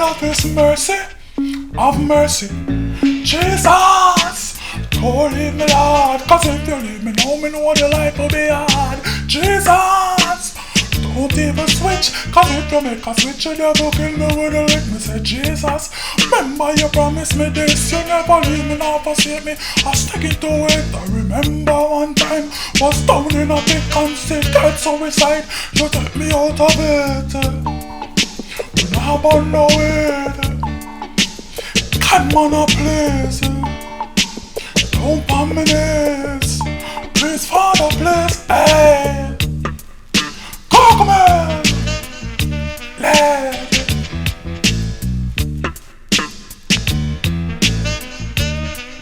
of His mercy, have mercy. Jesus, don't leave me, Lord, cause if you leave me now, me know the life will be hard. Jesus, don't even switch, cause if you make a switch, you never kill me with a lick. Me say, Jesus, remember you promised me this, you never leave me, nor forsake me. I stick it to it. I remember one time, was down in a pit and still got suicide. You took me out of it. When I born no way. God man a place. Don't put me this. Please Father please. Hey.